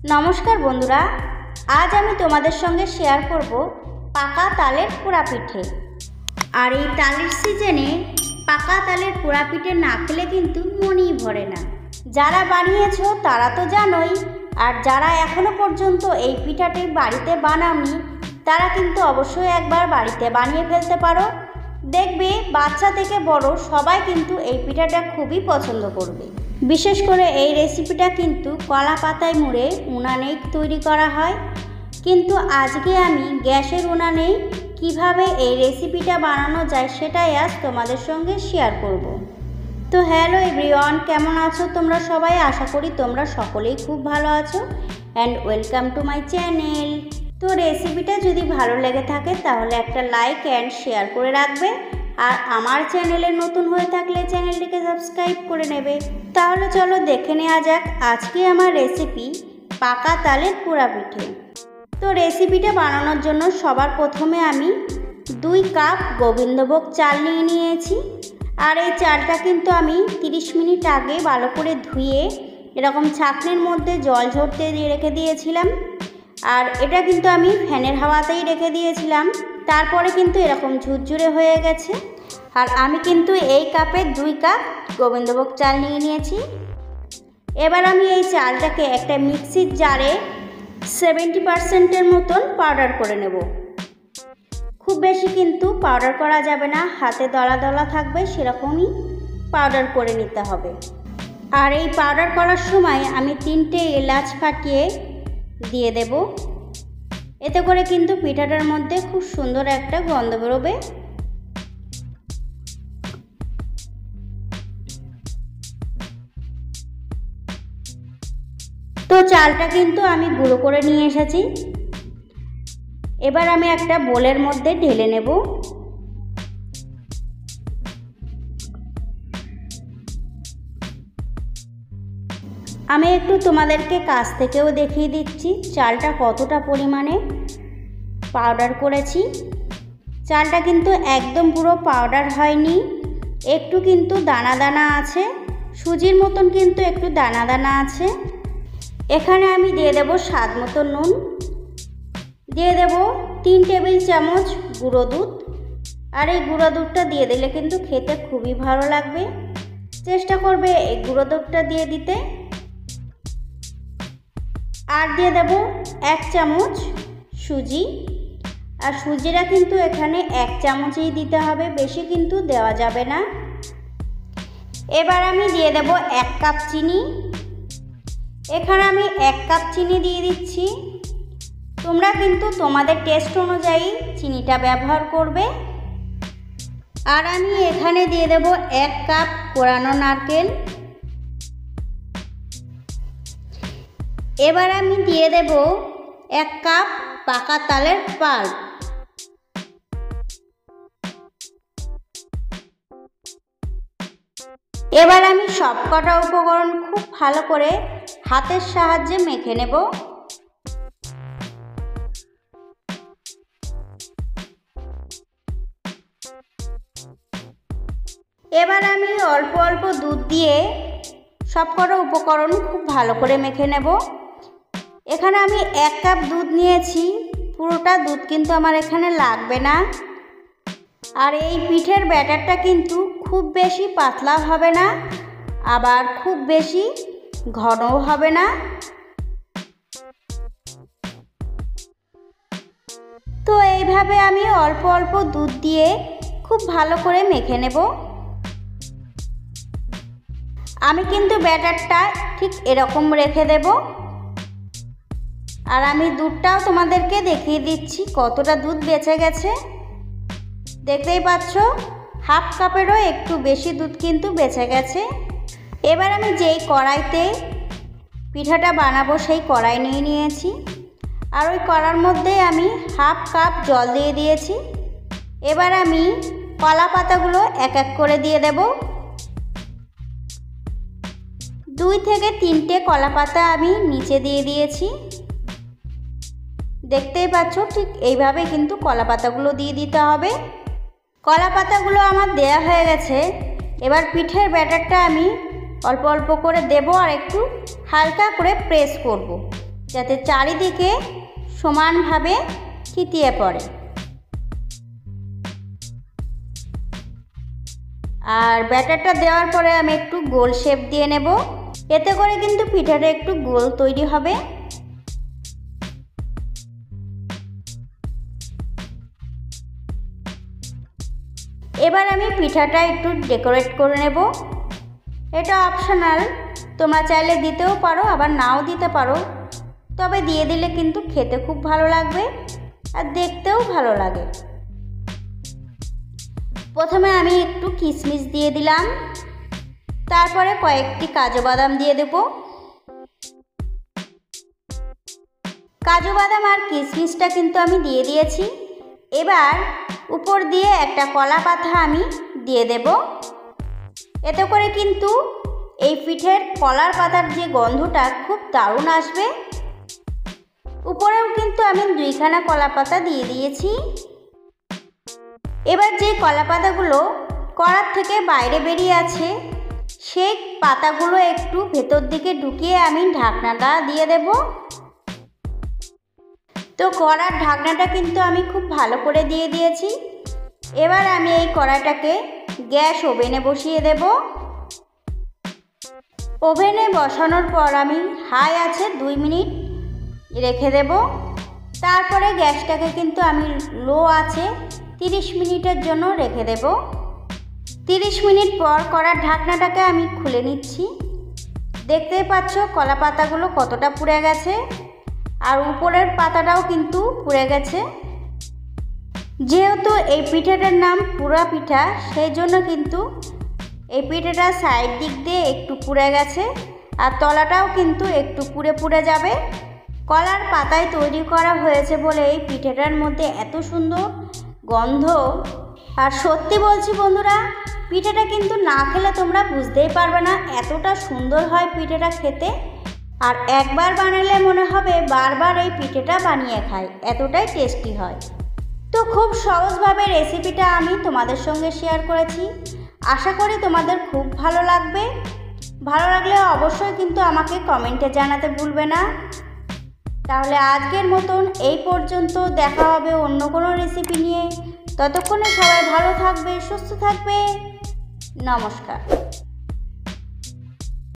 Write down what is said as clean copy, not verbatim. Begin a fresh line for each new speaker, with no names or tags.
নমস্কার বন্ধুরা, আজ আমি তোমাদের সঙ্গে শেয়ার করব পাকা তালের পোড়া পিঠে। আর এই তালের সিজনে পাকা তালের পোড়া পিঠে না খেলে কিন্তু মনই ভরে না। যারা বানিয়েছো তারা তো জানোই, আর যারা এখনো পর্যন্ত এই পিঠাটি বাড়িতে বানাওনি তারা কিন্তু অবশ্যই একবার বাড়িতে বানিয়ে ফেলতে পারো। দেখবে বাচ্চা থেকে বড় সবাই কিন্তু এই পিঠাটা খুবই পছন্দ করবে। বিশেষ করে এই রেসিপিটা কিন্তু কলা পাতায় মুড়ে উনানেই তৈরি করা হয়, কিন্তু আজকে আমি গ্যাসের উনানেই কিভাবে এই রেসিপিটা বানানো যায় সেটাই আজ তোমাদের সঙ্গে শেয়ার করব। তো হ্যালো এভরিওয়ান, কেমন আছো তোমরা সবাই? আশা করি তোমরা সকলেই খুব ভালো আছো and welcome to my channel. তো রেসিপিটা যদি ভালো লেগে থাকে তাহলে একটা লাইক অ্যান্ড শেয়ার করে রাখবে, আর আমার চ্যানেলে নতুন হয়ে থাকলে চ্যানেলটিকে সাবস্ক্রাইব করে নেবে। তাহলে চলো দেখে নেওয়া যাক আজকে আমার রেসিপি পাকা তালের পোড়া পিঠে। তো রেসিপিটা বানানোর জন্য সবার প্রথমে আমি 2 কাপ গোবিন্দভোগ চাল নিয়ে নিয়েছি। আর এই চালটা কিন্তু আমি 30 মিনিট আগে ভালো করে ধুয়ে এরকম ছাঁকনির মধ্যে জল ঝরতে রেখে দিয়েছিলাম। আর এটা কিন্তু আমি ফ্যানের হাওয়াতেই রেখে দিয়েছিলাম, তারপরে কিন্তু এরকম ঝুরঝুরে হয়ে গেছে। আর আমি কিন্তু এই কাপে 2 কাপ গোবিন্দভোগ চাল নিয়ে নিয়েছি। এবার আমি এই চালটাকে একটা মিক্সির জারে 70% মতন পাউডার করে নেব। খুব বেশি কিন্তু পাউডার করা যাবে না, হাতে দলা দলা থাকবে সেরকমই পাউডার করে নিতে হবে। আর এই পাউডার করার সময় আমি 3টে এলাচ ফাটিয়ে দিয়ে দেব। এতে করে কিন্তু পিঠাটার মধ্যে খুব সুন্দর একটা গন্ধ বেরোবে। তো চালটা কিন্তু আমি গুঁড়ো করে নিয়ে এসেছি। এবার আমি একটা বোলের মধ্যে ঢেলে নেব। আমি একটু তোমাদেরকে কাছ থেকেও দেখিয়ে দিচ্ছি চালটা কতটা পরিমাণে পাউডার করেছি। চালটা কিন্তু একদম পুরো পাউডার হয়নি, একটু কিন্তু দানা দানা আছে, সুজির মতন কিন্তু একটু দানা দানা আছে। এখানে আমি দিয়ে দেব স্বাদ মতো নুন, দিয়ে দেব 3 টেবিল চামচ গুঁড়ো দুধ। আর এই গুঁড়ো দুধটা দিয়ে দিলে কিন্তু খেতে খুবই ভালো লাগবে, চেষ্টা করবে এই গুঁড়ো দুধটা দিয়ে দিতে। আর দিয়ে দেব 1 চামচ সুজি। আর সুজিটা কিন্তু এখানে 1 চামচই দিতে হবে, বেশি কিন্তু দেওয়া যাবে না। এবার আমি দিয়ে দেব 1 কাপ চিনি। এখানে আমি 1 কাপ চিনি দিয়ে দিচ্ছি। তোমরা কিন্তু তোমাদের টেস্ট অনুযায়ী চিনিটা ব্যবহার করবে। আর আমি এখানে দিয়ে দেব 1 কাপ কোরানো নারকেল। এবার আমি দিয়ে দেব 1 কাপ পাকা তালের পাল্প। এবার আমি সবকটা উপকরণ খুব ভালো করে হাতের সাহায্যে মেখে নেব। এবার আমি অল্প অল্প দুধ দিয়ে সবকটা উপকরণ খুব ভালো করে মেখে নেব। এখানে আমি 1 কাপ দুধ নিয়েছি, পুরোটা দুধ কিন্তু আমার এখানে লাগবে না। আর এই পিঠের ব্যাটারটা কিন্তু খুব বেশি পাতলা হবে না, আবার খুব বেশি ঘনও হবে না। তো এইভাবে আমি অল্প অল্প দুধ দিয়ে খুব ভালো করে মেখে নেব। আমি কিন্তু ব্যাটারটা ঠিক এরকম রেখে দেব। আর আমি দুধটাও তোমাদেরকে দেখিয়ে দিচ্ছি কতটা দুধ বেঁচে গেছে। দেখতেই পাচ্ছ, 1/2 কাপেরও একটু বেশি দুধ কিন্তু বেঁচে গেছে। এবার আমি যেই কড়াইতে পিঠাটা বানাবো সেই কড়াই নিয়ে নিয়েছি। আর ওই কড়ার মধ্যে আমি 1/2 কাপ জল দিয়ে দিয়েছি। এবার আমি কলা পাতাগুলো এক এক করে দিয়ে দেব। 2 থেকে 3টে কলা পাতা আমি নিচে দিয়ে দিয়েছি। দেখতেই পাচ্ছ, ঠিক এইভাবে কিন্তু কলা পাতাগুলো দিয়ে দিতে হবে। কলা পাতাগুলো আমার দেয়া হয়ে গেছে। এবার পিঠের ব্যাটারটা আমি অল্প অল্প করে দেব আর একটু হালকা করে প্রেস করব। যাতে চারিদিকে সমানভাবে ছিটিয়ে পড়ে। আর ব্যাটারটা দেওয়ার পরে আমি একটু গোল শেপ দিয়ে নেব, এতে করে কিন্তু পিঠাটা একটু গোল তৈরি হবে। এবার আমি পিঠাটা একটু ডেকোরেট করে নেব। এটা অপশনাল, তোমরা চাইলে দিতেও পারো আবার নাও দিতে পারো, তবে দিয়ে দিলে কিন্তু খেতে খুব ভালো লাগবে আর দেখতেও ভালো লাগে। প্রথমে আমি একটু কিশমিশ দিয়ে দিলাম, তারপরে কয়েকটি কাজু বাদাম দিয়ে দেব। কাজু বাদাম আর কিশমিশটা কিন্তু আমি দিয়ে দিয়েছি। এবার উপর দিয়ে একটা কলা পাতা আমি দিয়ে দেব। এতে করে কিন্তু এই পিঠের কলার পাতার যে গন্ধটা খুব দারুণ আসবে। উপরেও কিন্তু আমি 2খানা কলা পাতা দিয়ে দিয়েছি। এবার যে কলা পাতাগুলো কড়ার থেকে বাইরে বেরিয়ে আছে সেই পাতাগুলো একটু ভেতর দিকে ঢুকিয়ে আমি ঢাকনাটা দিয়ে দেব। তো কড়ার ঢাকনাটা কিন্তু আমি খুব ভালো করে দিয়ে দিয়েছি। এবার আমি এই কড়াটাকে গ্যাস ওভেনে বসিয়ে দেব। ওভেনে বসানোর পর আমি হাই আছে 2 মিনিট রেখে দেব। তারপরে গ্যাসটাকে কিন্তু আমি লো আছে 30 মিনিটের জন্য রেখে দেব। 30 মিনিট পর কড়ার ঢাকনাটাকে আমি খুলে নিচ্ছি। দেখতেই পাচ্ছ কলা পাতাগুলো কতটা পুড়ে গেছে আর উপরের পাতাটাও কিন্তু পুড়ে গেছে। যেহেতু এই পিঠাটার নাম পুরা পিঠা, সেই জন্য কিন্তু এই পিঠাটা সাইড দিক দিয়ে একটু পুড়ে গেছে আর তলাটাও কিন্তু একটু পুড়ে পুড়ে যাবে। কলার পাতায় তৈরি করা হয়েছে বলে এই পিঠাটার মধ্যে এত সুন্দর গন্ধ। আর সত্যি বলছি বন্ধুরা, পিঠাটা কিন্তু না খেলে তোমরা বুঝতেই পারবে না এতটা সুন্দর হয় পিঠাটা খেতে। আর একবার বানালে মনে হবে বারবার এই পিঠাটা বানিয়ে খাই, এতটাই টেস্টি হয়। তো খুব সহজভাবে রেসিপিটা আমি তোমাদের সঙ্গে শেয়ার করেছি। আশা করি তোমাদের খুব ভালো লাগবে। ভালো লাগলে অবশ্যই কিন্তু আমাকে কমেন্টে জানাতে ভুলবে না। তাহলে আজকের মতন এই পর্যন্ত, দেখা হবে অন্য কোনো রেসিপি নিয়ে। ততক্ষণে সবাই ভালো থাকবে, সুস্থ থাকবে। নমস্কার।